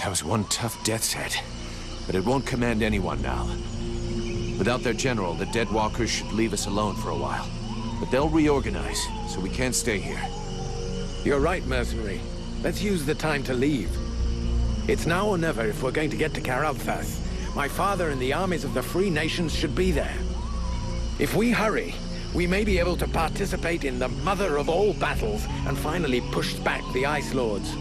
That was one tough death's head, but it won't command anyone now. Without their general, the Dead Walkers should leave us alone for a while. But they'll reorganize, so we can't stay here. You're right, mercenary. Let's use the time to leave. It's now or never if we're going to get to Karalthas. My father and the armies of the Free Nations should be there. If we hurry, we may be able to participate in the mother of all battles and finally push back the Ice Lords.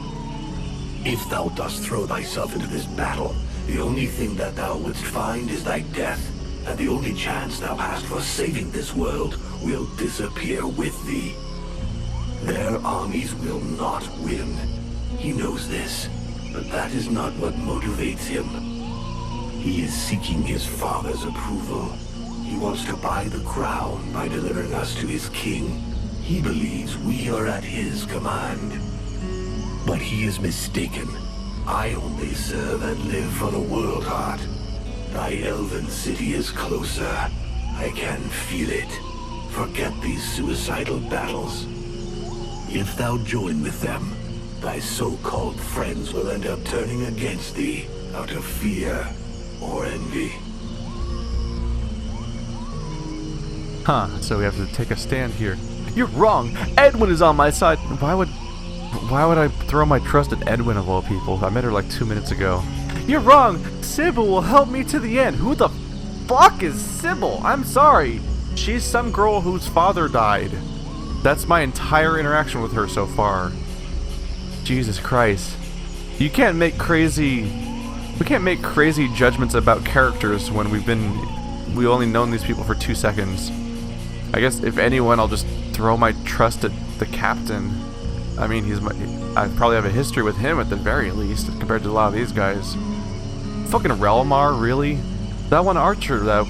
If thou dost throw thyself into this battle, the only thing that thou wouldst find is thy death, and the only chance thou hast for saving this world will disappear with thee. Their armies will not win. He knows this, but that is not what motivates him. He is seeking his father's approval. He wants to buy the crown by delivering us to his king. He believes we are at his command. But he is mistaken. I only serve and live for the World Heart. Thy elven city is closer. I can feel it. Forget these suicidal battles. If thou join with them, thy so-called friends will end up turning against thee out of fear or envy. Huh, so we have to take a stand here. You're wrong! Edwin is on my side! Why would I throw my trust at Edwin of all people? I met her like 2 minutes ago. You're wrong! Sybil will help me to the end! Who the fuck is Sybil? I'm sorry! She's some girl whose father died. That's my entire interaction with her so far. Jesus Christ. You can't make crazy... We can't make crazy judgments about characters when we've only known these people for 2 seconds. I guess if anyone, I'll just throw my trust at the captain. I mean, I probably have a history with him at the very least, compared to a lot of these guys. Fucking Relmar, really? That one archer that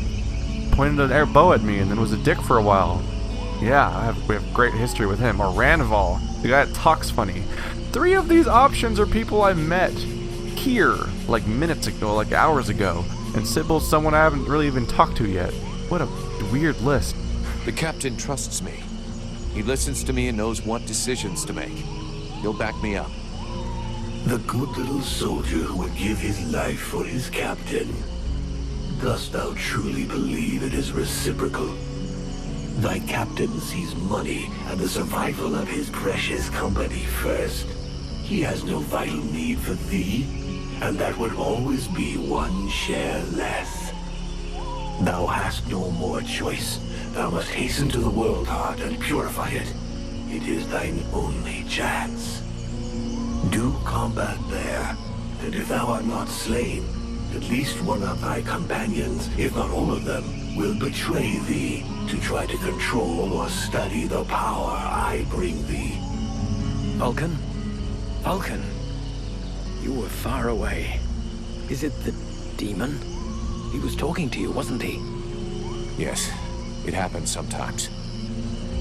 pointed an air bow at me and then was a dick for a while. Yeah, we have great history with him. Or Ranval, the guy that talks funny. 3 of these options are people I met here, like minutes ago, like hours ago. And Sybil's someone I haven't really even talked to yet. What a weird list. The captain trusts me. He listens to me and knows what decisions to make. He'll back me up. The good little soldier who would give his life for his captain. Dost thou truly believe it is reciprocal? Thy captain sees money and the survival of his precious company first. He has no vital need for thee, and that would always be 1 share less. Thou hast no more choice. Thou must hasten to the World Heart and purify it. It is thine only chance. Do combat there, and if thou art not slain, at least one of thy companions, if not all of them, will betray thee to try to control or study the power I bring thee. Vulcan? Vulcan? You were far away. Is it the demon? He was talking to you, wasn't he? Yes, it happens sometimes.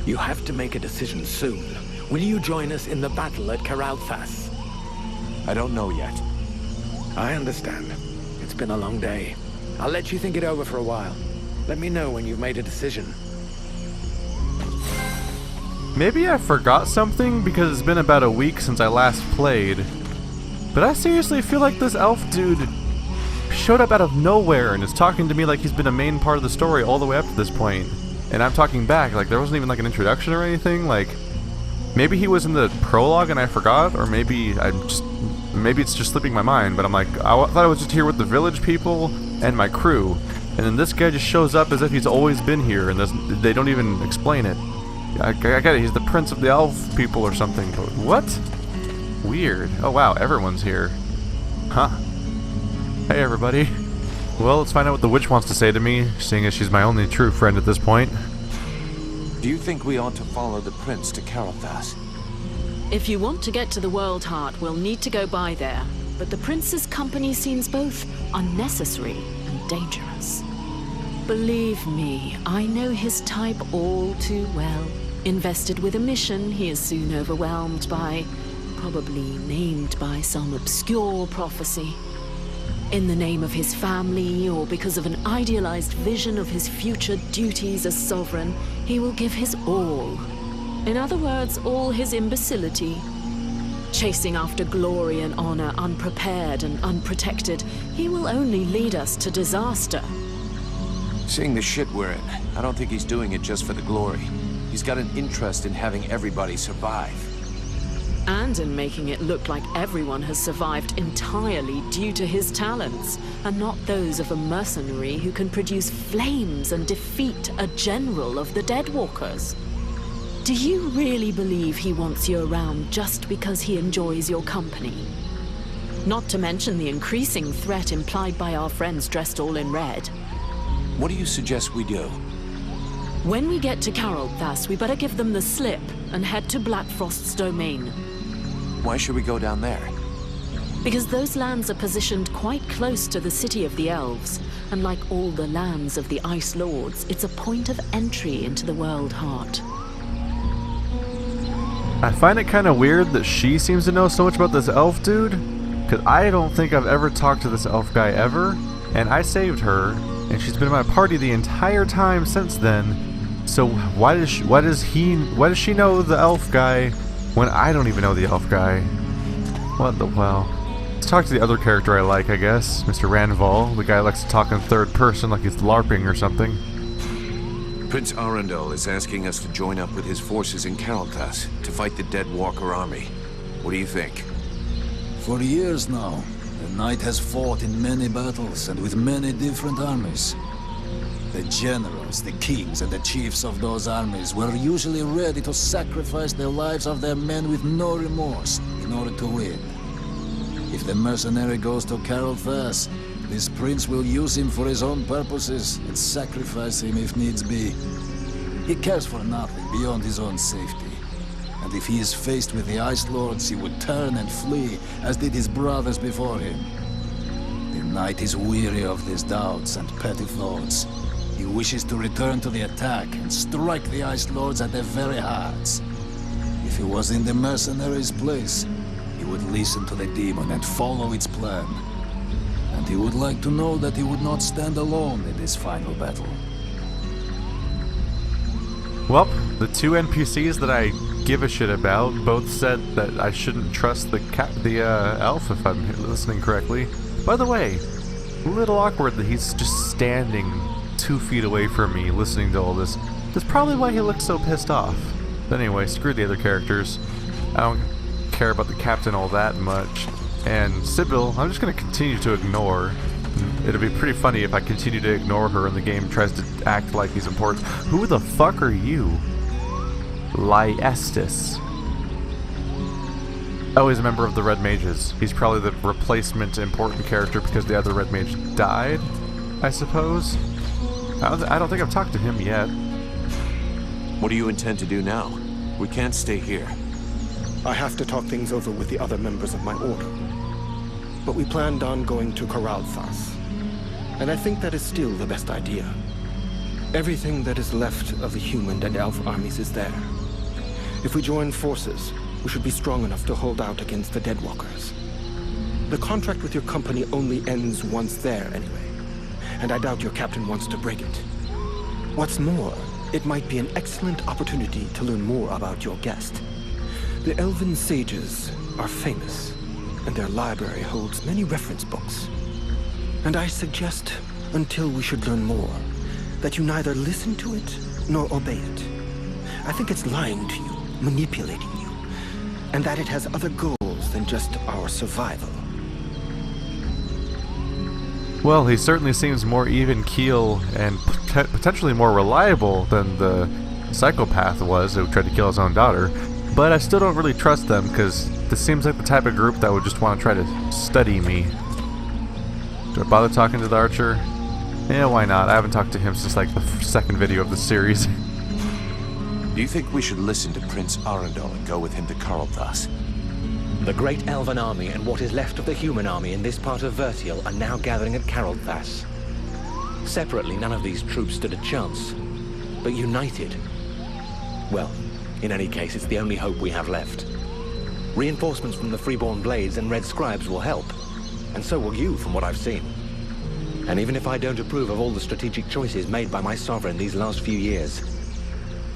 You have to make a decision soon. Will you join us in the battle at Karalthas? I don't know yet. I understand. It's been a long day. I'll let you think it over for a while. Let me know when you've made a decision. Maybe I forgot something because it's been about a week since I last played. But I seriously feel like this elf dude showed up out of nowhere and is talking to me like he's been a main part of the story all the way up to this point. And I'm talking back, like there wasn't even like an introduction or anything. Like, maybe he was in the prologue and I forgot, or maybe it's just slipping my mind, but I'm like, I thought I was just here with the village people and my crew. And then this guy just shows up as if he's always been here, and they don't even explain it. I get it, he's the prince of the elf people or something, but what? Weird. Oh wow, everyone's here. Huh. Hey everybody. Well, let's find out what the witch wants to say to me, seeing as she's my only true friend at this point. Do you think we ought to follow the prince to Karalthas? If you want to get to the World Heart, we'll need to go by there. But the prince's company seems both unnecessary and dangerous. Believe me, I know his type all too well. Invested with a mission, he is soon overwhelmed by, probably named by some obscure prophecy. In the name of his family, or because of an idealized vision of his future duties as sovereign, he will give his all. In other words, all his imbecility. Chasing after glory and honor, unprepared and unprotected, he will only lead us to disaster. Seeing the shit we're in, I don't think he's doing it just for the glory. He's got an interest in having everybody survive. And in making it look like everyone has survived entirely due to his talents, and not those of a mercenary who can produce flames and defeat a general of the Deadwalkers. Do you really believe he wants you around just because he enjoys your company? Not to mention the increasing threat implied by our friends dressed all in red. What do you suggest we do? When we get to Carolthas, we better give them the slip and head to Blackfrost's domain. Why should we go down there? Because those lands are positioned quite close to the city of the elves, and like all the lands of the Ice Lords, it's a point of entry into the World Heart. I find it kind of weird that she seems to know so much about this elf dude, because I don't think I've ever talked to this elf guy ever, and I saved her, and she's been in my party the entire time since then. So why does she know the elf guy when I don't even know the elf guy? What the well? Let's talk to the other character I like, I guess, Mr. Ranval, the guy who likes to talk in third person like he's LARPing or something. Prince Arandil is asking us to join up with his forces in Carolthas to fight the Deadwalker army. What do you think? For years now, the Knight has fought in many battles and with many different armies. The generals, the kings, and the chiefs of those armies were usually ready to sacrifice the lives of their men with no remorse in order to win. If the mercenary goes to Carolthas, this prince will use him for his own purposes and sacrifice him if needs be. He cares for nothing beyond his own safety. And if he is faced with the Ice Lords, he would turn and flee, as did his brothers before him. The Knight is weary of these doubts and petty thoughts. He wishes to return to the attack and strike the Ice Lords at their very hearts. If he was in the mercenary's place, he would listen to the demon and follow its plan. And he would like to know that he would not stand alone in this final battle. Well, the two NPCs that I give a shit about both said that I shouldn't trust the elf, if I'm listening correctly. By the way, a little awkward that he's just standing 2 feet away from me listening to all this. That's probably why he looks so pissed off. But anyway, screw the other characters. I don't care about the captain all that much. And Sybil, I'm just going to continue to ignore. It'll be pretty funny if I continue to ignore her and the game tries to act like he's important. Who the fuck are you? Lyestis. Oh, he's a member of the Red Mages. He's probably the replacement important character because the other Red Mage died, I suppose. I don't think I've talked to him yet. What do you intend to do now? We can't stay here. I have to talk things over with the other members of my order. But we planned on going to Carolthas, and I think that is still the best idea. Everything that is left of the human and elf armies is there. If we join forces, we should be strong enough to hold out against the Deadwalkers. The contract with your company only ends once there anyway, and I doubt your captain wants to break it. What's more, it might be an excellent opportunity to learn more about your guest. The elven sages are famous, and their library holds many reference books. And I suggest, until we should learn more, that you neither listen to it nor obey it. I think it's lying to you, manipulating you, and that it has other goals than just our survival. Well, he certainly seems more even keel and potentially more reliable than the psychopath was who tried to kill his own daughter. But I still don't really trust them, because this seems like the type of group that would just want to try to study me. Do I bother talking to the archer? Yeah, why not? I haven't talked to him since like the second video of the series. Do you think we should listen to Prince Arandil and go with him to Carolthas? The great elven army and what is left of the human army in this part of Vertiel are now gathering at Carolthas. Separately, none of these troops stood a chance. But united... well, in any case, it's the only hope we have left. Reinforcements from the Freeborn Blades and Red Scribes will help. And so will you, from what I've seen. And even if I don't approve of all the strategic choices made by my sovereign these last few years,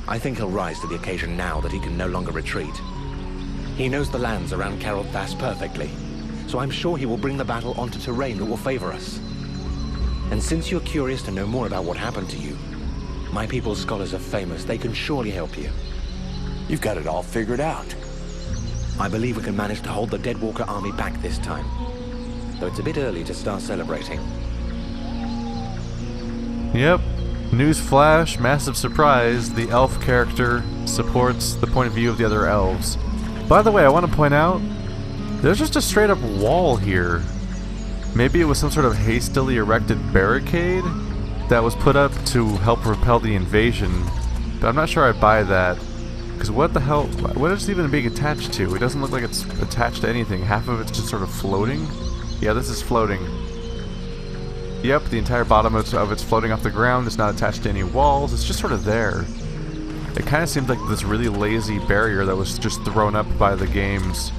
I think he'll rise to the occasion now that he can no longer retreat. He knows the lands around Carothas perfectly, so I'm sure he will bring the battle onto terrain that will favor us. And since you're curious to know more about what happened to you, my people's scholars are famous. They can surely help you. You've got it all figured out. I believe we can manage to hold the Deadwalker army back this time, though it's a bit early to start celebrating. Yep. Newsflash, massive surprise, the elf character supports the point of view of the other elves. By the way, I want to point out, there's just a straight up wall here. Maybe it was some sort of hastily erected barricade that was put up to help repel the invasion, but I'm not sure I buy that. Because what the hell, what is it even being attached to? It doesn't look like it's attached to anything. Half of it's just sort of floating. Yeah, this is floating. Yep, the entire bottom of it's floating off the ground. It's not attached to any walls. It's just sort of there. It kind of seems like this really lazy barrier that was just thrown up by the game's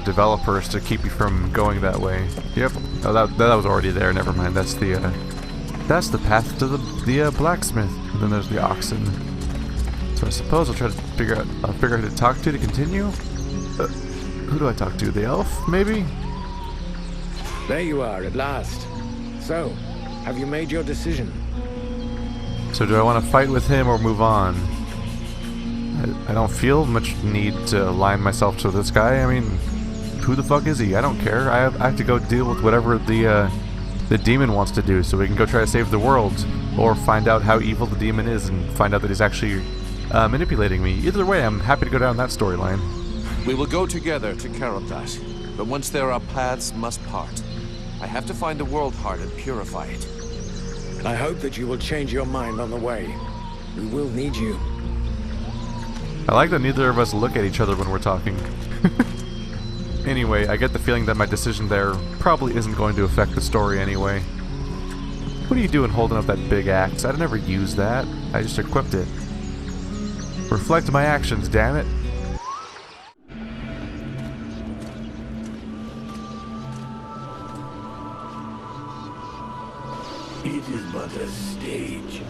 developers to keep you from going that way. Yep. Oh, that was already there. Never mind. That's the path to the blacksmith. And then there's the oxen. So I suppose I'll try to figure out who to talk to continue. Who do I talk to? The elf, maybe? There you are, at last. So, have you made your decision? So do I want to fight with him or move on? I don't feel much need to align myself to this guy. I mean, who the fuck is he? I don't care. I have to go deal with whatever the demon wants to do, so we can go try to save the world, or find out how evil the demon is and find out that he's actually manipulating me. Either way, I'm happy to go down that storyline. We will go together to Carothas, but once there our paths must part. I have to find the world heart and purify it. And I hope that you will change your mind on the way. We will need you. I like that neither of us look at each other when we're talking. Anyway, I get the feeling that my decision there probably isn't going to affect the story anyway. What are you doing holding up that big axe? I'd never use that. I just equipped it. Reflect my actions, damn it. It is but a stage.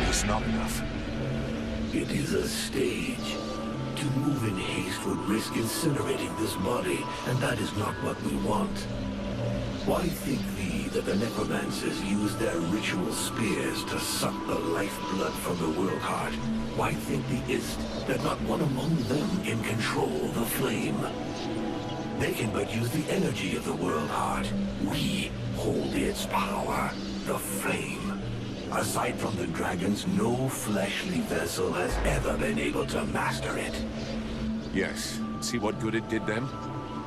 It's not enough. It is a stage. To move in haste would risk incinerating this body, and that is not what we want. Why think thee that the necromancers use their ritual spears to suck the lifeblood from the world heart? Why think thee is't that not one among them can control the flame? They can but use the energy of the world heart. We hold its power, the flame. Aside from the dragons, no fleshly vessel has ever been able to master it. Yes. See what good it did them?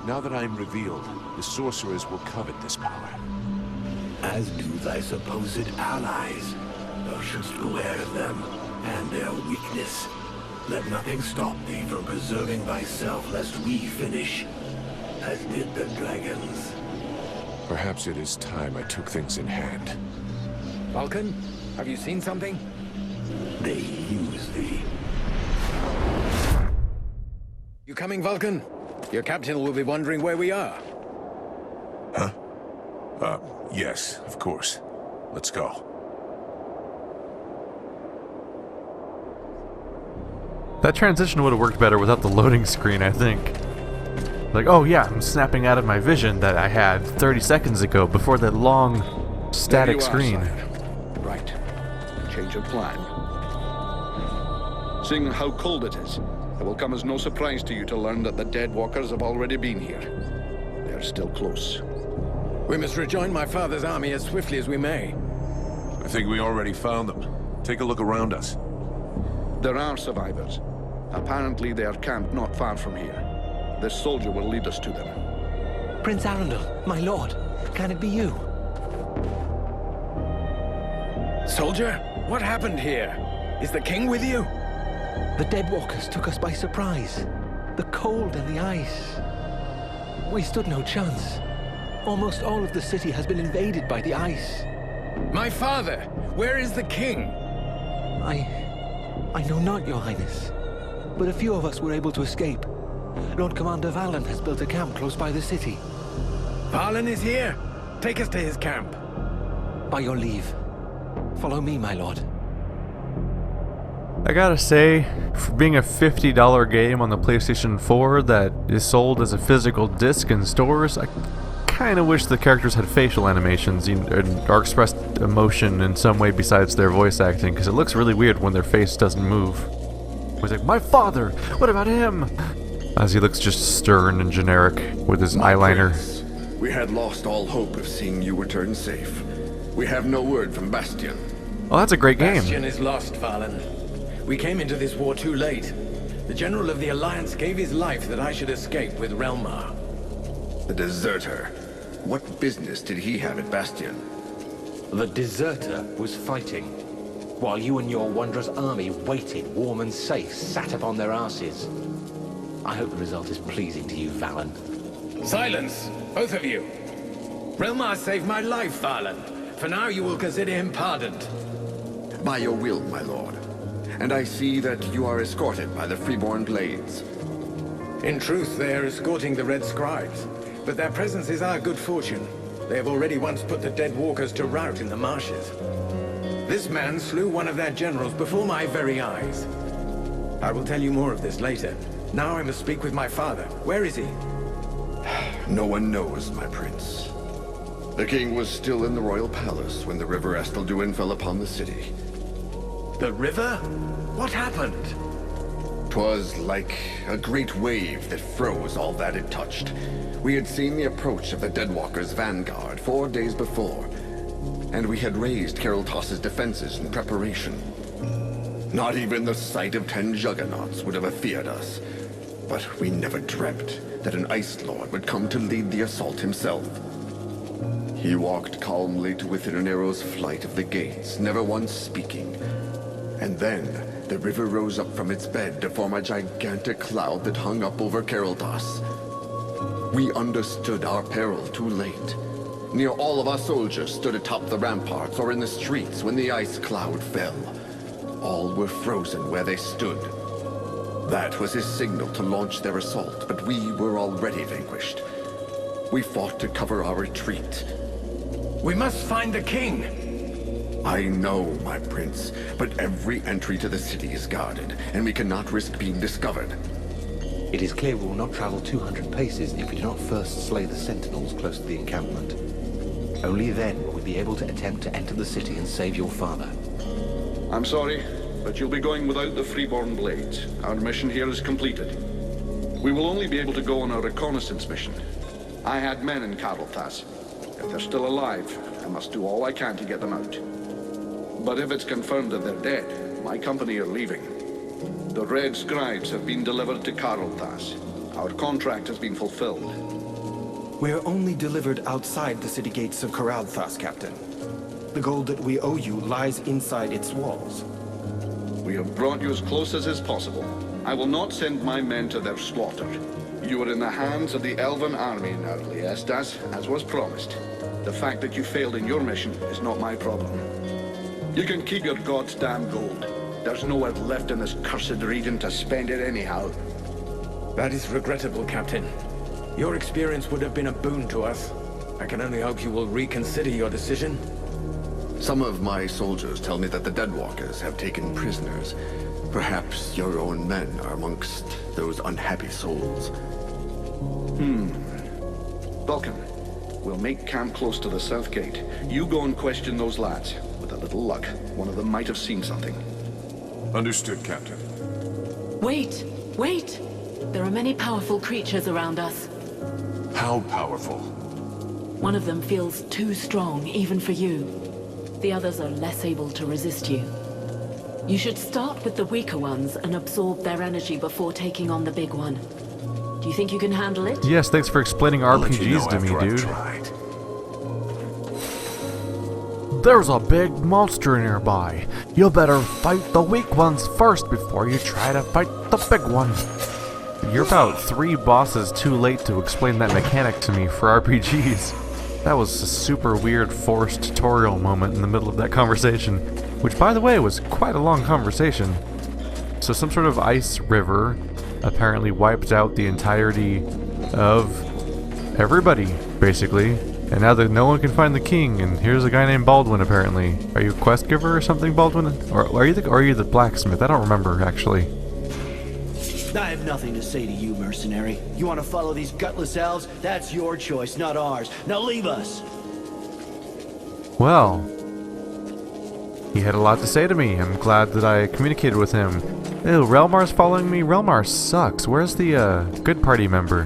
Now that I am revealed, the sorcerers will covet this power. As do thy supposed allies. Thou shouldst beware of them, and their weakness. Let nothing stop thee from preserving thyself, lest we finish, as did the dragons. Perhaps it is time I took things in hand. Vulcan, have you seen something? They use thee. You coming, Vulcan? Your captain will be wondering where we are. Huh? Yes, of course. Let's go. That transition would have worked better without the loading screen, I think. Like, oh yeah, I'm snapping out of my vision that I had 30 seconds ago before that long static screen. Right. Change of plan. Seeing how cold it is, it will come as no surprise to you to learn that the Deadwalkers have already been here. They are still close. We must rejoin my father's army as swiftly as we may. I think we already found them. Take a look around us. There are survivors. Apparently they are camped not far from here. This soldier will lead us to them. Prince Arandil, my lord, can it be you? Soldier, what happened here? Is the king with you? The Deadwalkers took us by surprise. The cold and the ice. We stood no chance. Almost all of the city has been invaded by the ice. My father, where is the king? I know not, Your Highness. but a few of us were able to escape. Lord Commander Valen has built a camp close by the city. Valen is here. Take us to his camp. By your leave. Follow me, my lord. I gotta say, for being a $50 game on the PlayStation 4 that is sold as a physical disc in stores, I kinda wish the characters had facial animations or expressed emotion in some way besides their voice acting, because it looks really weird when their face doesn't move. He's like, my father! What about him? As he looks just stern and generic with his eyeliner. Prince, we had lost all hope of seeing you return safe. We have no word from Bastion. Oh, that's a great game. Bastion is lost, Valen. We came into this war too late. The General of the Alliance gave his life that I should escape with Relmar. The deserter. What business did he have at Bastion? The deserter was fighting, while you and your wondrous army waited, warm and safe, sat upon their asses. I hope the result is pleasing to you, Valen. Silence, both of you. Relmar saved my life, Valen. For now, you will consider him pardoned. By your will, my lord. And I see that you are escorted by the Freeborn Blades. In truth, they are escorting the Red Scribes, but their presence is our good fortune. They have already once put the dead walkers to rout in the marshes. This man slew one of their generals before my very eyes. I will tell you more of this later. Now I must speak with my father. Where is he? No one knows, my prince. The king was still in the royal palace when the river Estelduin fell upon the city. The river? What happened? 'Twas like a great wave that froze all that it touched. We had seen the approach of the Deadwalkers' vanguard 4 days before, and we had raised Kariltos' defenses in preparation. Not even the sight of 10 juggernauts would have afeared us, but we never dreamt that an Ice Lord would come to lead the assault himself. He walked calmly to within an arrow's flight of the gates, never once speaking. And then, the river rose up from its bed to form a gigantic cloud that hung up over Kariltos. We understood our peril too late. Near all of our soldiers stood atop the ramparts or in the streets when the ice cloud fell. All were frozen where they stood. That was his signal to launch their assault, but we were already vanquished. We fought to cover our retreat. We must find the king! I know, my prince, but every entry to the city is guarded, and we cannot risk being discovered. It is clear we will not travel 200 paces if we do not first slay the sentinels close to the encampment. Only then will we be able to attempt to enter the city and save your father. I'm sorry, but you'll be going without the Freeborn Blades. Our mission here is completed. We will only be able to go on a reconnaissance mission. I had men in Kariltos. If they're still alive, I must do all I can to get them out. But if it's confirmed that they're dead, my company are leaving. The Red Scribes have been delivered to Kariltos. Our contract has been fulfilled. We are only delivered outside the city gates of Karilthas, Captain. The gold that we owe you lies inside its walls. We have brought you as close as is possible. I will not send my men to their slaughter. You are in the hands of the Elven army now, Liestas, as was promised. The fact that you failed in your mission is not my problem. You can keep your goddamn gold. There's nowhere left in this cursed region to spend it anyhow. That is regrettable, Captain. Your experience would have been a boon to us. I can only hope you will reconsider your decision. Some of my soldiers tell me that the Deadwalkers have taken prisoners. Perhaps your own men are amongst those unhappy souls. Vulcan, we'll make camp close to the south gate. You go and question those lads. With a little luck, one of them might have seen something. Understood, Captain. Wait! Wait! There are many powerful creatures around us. How powerful? One of them feels too strong, even for you. The others are less able to resist you. You should start with the weaker ones and absorb their energy before taking on the big one. Do you think you can handle it? Yes, thanks for explaining I'll let you know RPGs to me, after I've dude. tried. There's a big monster nearby. You better fight the weak ones first before you try to fight the big one. You're about 3 bosses too late to explain that mechanic to me for RPGs. That was a super weird forced tutorial moment in the middle of that conversation, which by the way was quite a long conversation. So some sort of ice river apparently wiped out the entirety of everybody, basically. And now that no one can find the king, and here's a guy named Baldwin, apparently. Are you a quest giver or something, Baldwin? Or are you the blacksmith? I don't remember, actually. I have nothing to say to you, mercenary. You want to follow these gutless elves? That's your choice, not ours. Now leave us! Well, he had a lot to say to me. I'm glad that I communicated with him. Ew, Relmar's following me? Relmar sucks. Where's the, good party member?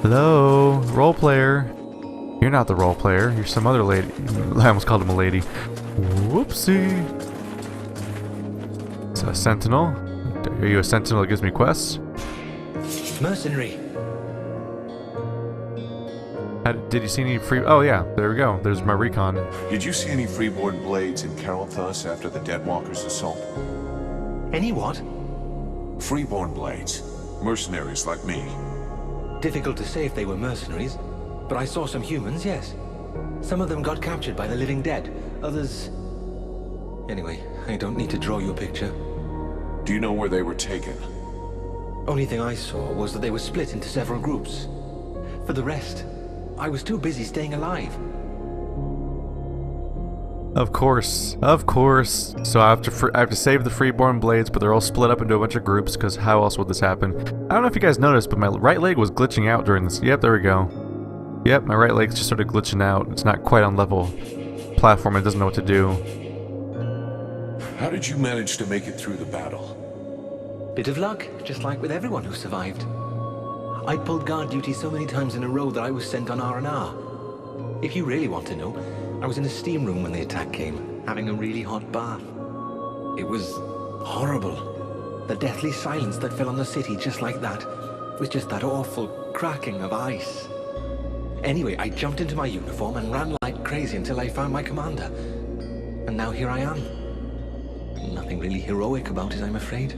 Hello? Role player? You're not the role player. You're some other lady. I almost called him a lady. Whoopsie. It's a sentinel. Are you a sentinel that gives me quests? Mercenary. Did you see any free... Oh yeah, there we go. There's my recon. Did you see any freeborn blades in Carolthus after the Deadwalkers' assault? Any what? Freeborn blades. Mercenaries like me. Difficult to say if they were mercenaries, but I saw some humans, yes. Some of them got captured by the living dead. Others... Anyway, I don't need to draw you a picture. Do you know where they were taken? Only thing I saw was that they were split into several groups. For the rest, I was too busy staying alive. Of course, of course. So I have to save the freeborn blades, but they're all split up into a bunch of groups, because how else would this happen? I don't know if you guys noticed, but my right leg was glitching out during this. Yep, there we go. Yep, my right leg's just sort of glitching out. It's not quite on level platform. It doesn't know what to do. How did you manage to make it through the battle? Bit of luck, just like with everyone who survived. I'd pulled guard duty so many times in a row that I was sent on R&R. If you really want to know, I was in a steam room when the attack came, having a really hot bath. It was horrible. The deathly silence that fell on the city just like that was just that awful cracking of ice. Anyway, I jumped into my uniform and ran like crazy until I found my commander. And now here I am. Nothing really heroic about it, I'm afraid.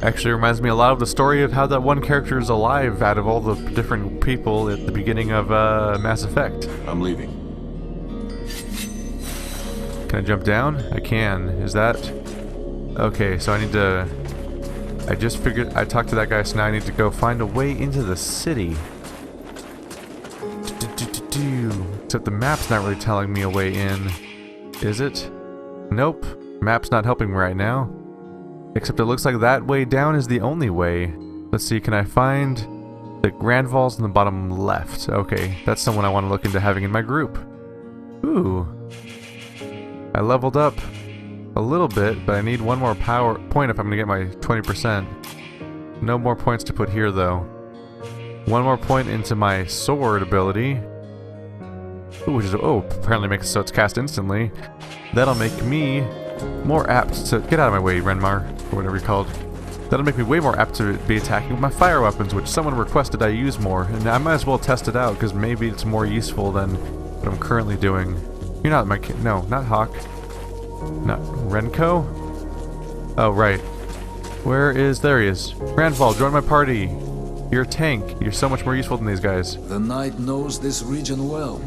Actually reminds me a lot of the story of how that one character is alive out of all the different people at the beginning of Mass Effect. I'm leaving. Can I jump down? I can. Is that... Okay, so I need to... I just figured... I talked to that guy, so now I need to go find a way into the city. Except the map's not really telling me a way in. Is it? Nope. Map's not helping me right now. Except it looks like that way down is the only way. Let's see, can I find the Grand Val's in the bottom left? Okay, that's someone I want to look into having in my group. Ooh. I leveled up a little bit, but I need one more power point if I'm going to get my 20%. No more points to put here, though. One more point into my sword ability. Ooh, which is... Oh, apparently makes it so it's cast instantly. That'll make me more apt to... Get out of my way, Renmar, or whatever you're called. That'll make me way more apt to be attacking with my fire weapons, which someone requested I use more. And I might as well test it out, because maybe it's more useful than what I'm currently doing. You're not my... No, not Hawk. Not Renko? Oh, right. Where is... There he is. Randval, join my party. You're a tank. You're so much more useful than these guys. The Knight knows this region well.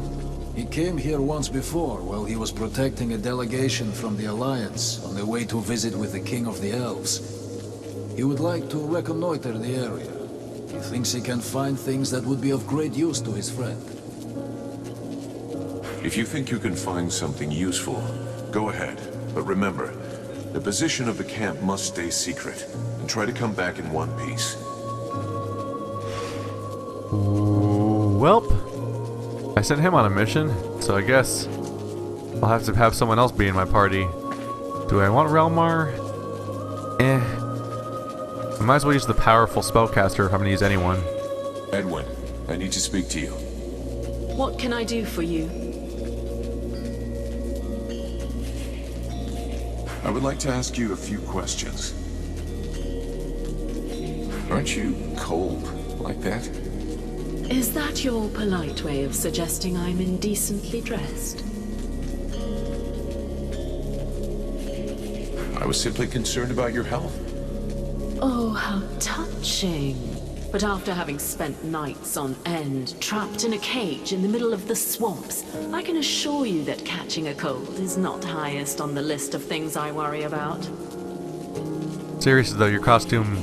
He came here once before while he was protecting a delegation from the Alliance on their way to visit with the King of the Elves. He would like to reconnoiter the area. He thinks he can find things that would be of great use to his friend. If you think you can find something useful, go ahead. But remember, the position of the camp must stay secret, and try to come back in one piece. Welp. I sent him on a mission, so I guess I'll have to have someone else be in my party. Do I want Relmar? I might as well use the powerful spellcaster if I'm gonna use anyone. Edwin, I need to speak to you. What can I do for you? I would like to ask you a few questions. Aren't you cold like that? Is that your polite way of suggesting I'm indecently dressed? I was simply concerned about your health. Oh, how touching. But after having spent nights on end, trapped in a cage in the middle of the swamps, I can assure you that catching a cold is not highest on the list of things I worry about. Seriously though, your costume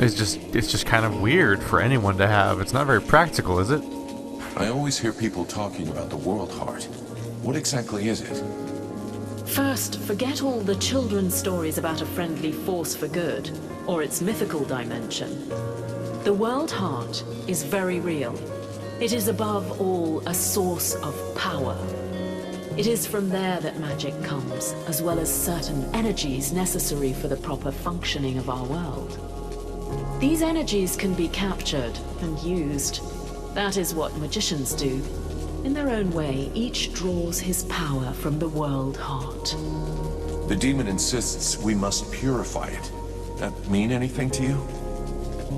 is it's just kind of weird for anyone to have. It's not very practical, is it? I always hear people talking about the World Heart. What exactly is it? First, forget all the children's stories about a friendly force for good, or its mythical dimension. The World Heart is very real. It is above all a source of power. It is from there that magic comes, as well as certain energies necessary for the proper functioning of our world. These energies can be captured and used. That is what magicians do. In their own way, each draws his power from the World Heart. The demon insists we must purify it. That mean anything to you?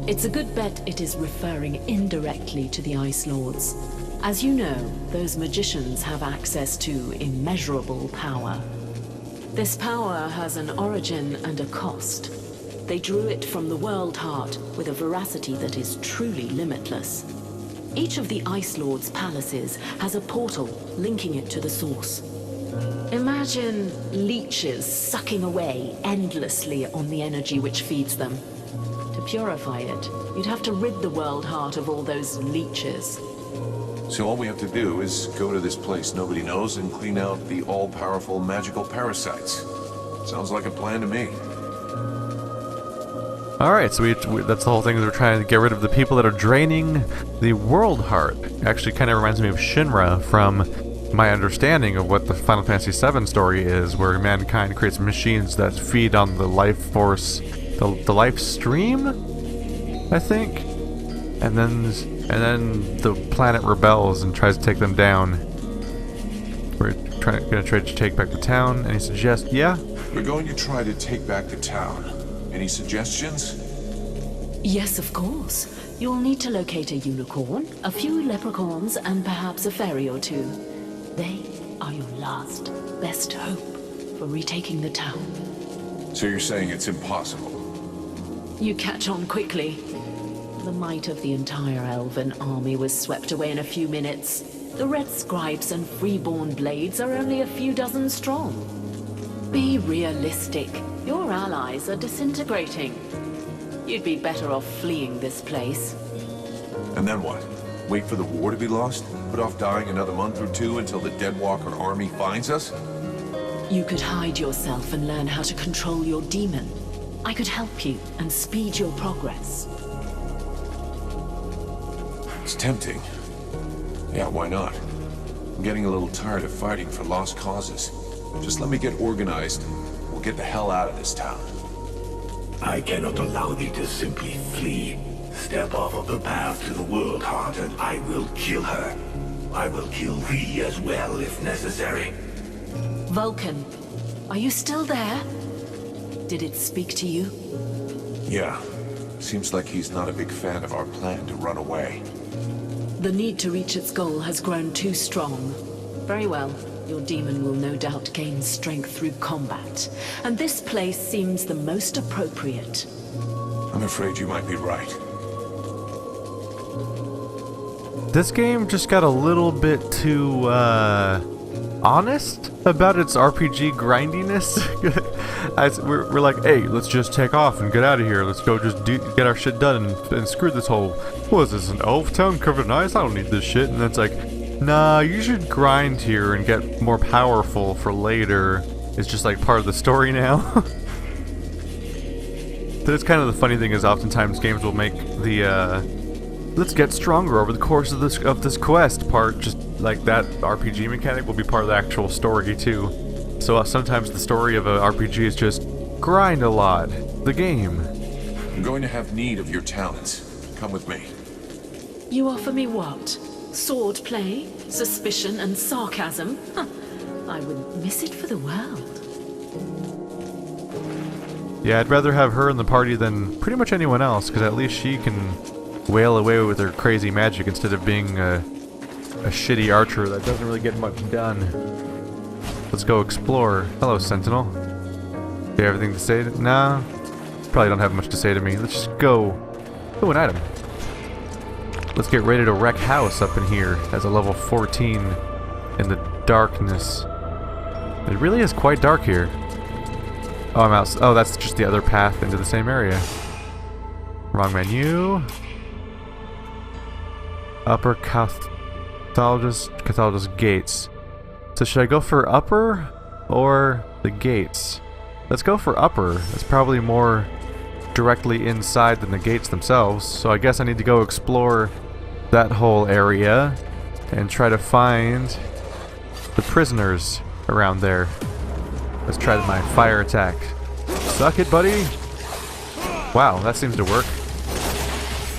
It's a good bet it is referring indirectly to the Ice Lords. As you know, those magicians have access to immeasurable power. This power has an origin and a cost. They drew it from the World Heart with a veracity that is truly limitless. Each of the Ice Lord's palaces has a portal linking it to the source. Imagine leeches sucking away endlessly on the energy which feeds them. To purify it, you'd have to rid the World Heart of all those leeches. So all we have to do is go to this place nobody knows and clean out the all-powerful magical parasites. Sounds like a plan to me. Alright, so that's the whole thing, is we're trying to get rid of the people that are draining the World Heart. Actually kind of reminds me of Shinra from my understanding of what the Final Fantasy VII story is, where mankind creates machines that feed on the life force, the life stream, I think? And then the planet rebels and tries to take them down. We're gonna try to take back the town. Any suggestions? Yeah? We're going to try to take back the town. Any suggestions? Yes, of course. You'll need to locate a unicorn, a few leprechauns, and perhaps a fairy or two. They are your last, best hope for retaking the town. So you're saying it's impossible? You catch on quickly. The might of the entire elven army was swept away in a few minutes. The red scribes and freeborn blades are only a few dozen strong. Be realistic. Your allies are disintegrating. You'd be better off fleeing this place. And then what? Wait for the war to be lost? Put off dying another month or two until the Deadwalker army finds us? You could hide yourself and learn how to control your demon. I could help you and speed your progress. It's tempting. Yeah, why not? I'm getting a little tired of fighting for lost causes. Just let me get organized. We'll get the hell out of this town. I cannot allow thee to simply flee. Step off of the path to the World Heart and I will kill her. I will kill thee as well if necessary. Vulcan, are you still there? Did it speak to you? Yeah. Seems like he's not a big fan of our plan to run away. The need to reach its goal has grown too strong. Very well. Your demon will no doubt gain strength through combat. And this place seems the most appropriate. I'm afraid you might be right. This game just got a little bit too, honest about its RPG grindiness. we're like, hey, let's just take off and get out of here. Let's go just get our shit done and screw this whole, what is this, an elf town covered in ice? I don't need this shit. And then it's like, nah, you should grind here and get more powerful for later. It's just like part of the story now. That's kind of the funny thing, is oftentimes games will make the, let's get stronger over the course of this quest part, just like that RPG mechanic will be part of the actual story too. So sometimes the story of a RPG is just grind a lot. The game. I'm going to have need of your talents. Come with me. You offer me what? Sword play, suspicion, and sarcasm? Huh. I wouldn't miss it for the world. Yeah, I'd rather have her in the party than pretty much anyone else, because at least she can wail away with her crazy magic instead of being a shitty archer that doesn't really get much done. Let's go explore. Hello, Sentinel. Do you have anything to say? Nah, probably don't have much to say to me. Let's just go. Oh, an item. Let's get ready to wreck house up in here as a level 14 in the darkness. It really is quite dark here. Oh, I'm out. Oh, that's just the other path into the same area. Wrong menu. Upper Cathalogist gates. So should I go for upper or the gates? Let's go for upper. It's probably more directly inside than the gates themselves. So I guess I need to go explore that whole area and try to find the prisoners around there. Let's try my fire attack. Suck it, buddy! Wow, that seems to work.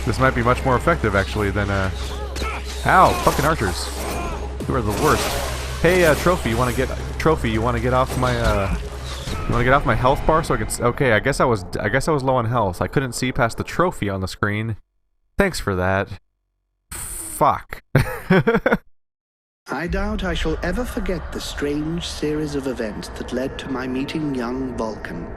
This might be much more effective, actually, than, Ow! Fucking archers! You are the worst. Hey, Trophy, you wanna get off my, you wanna get off my health bar so I can... Okay, I guess I was low on health. I couldn't see past the trophy on the screen. Thanks for that. Fuck. I doubt I shall ever forget the strange series of events that led to my meeting young Vulcan.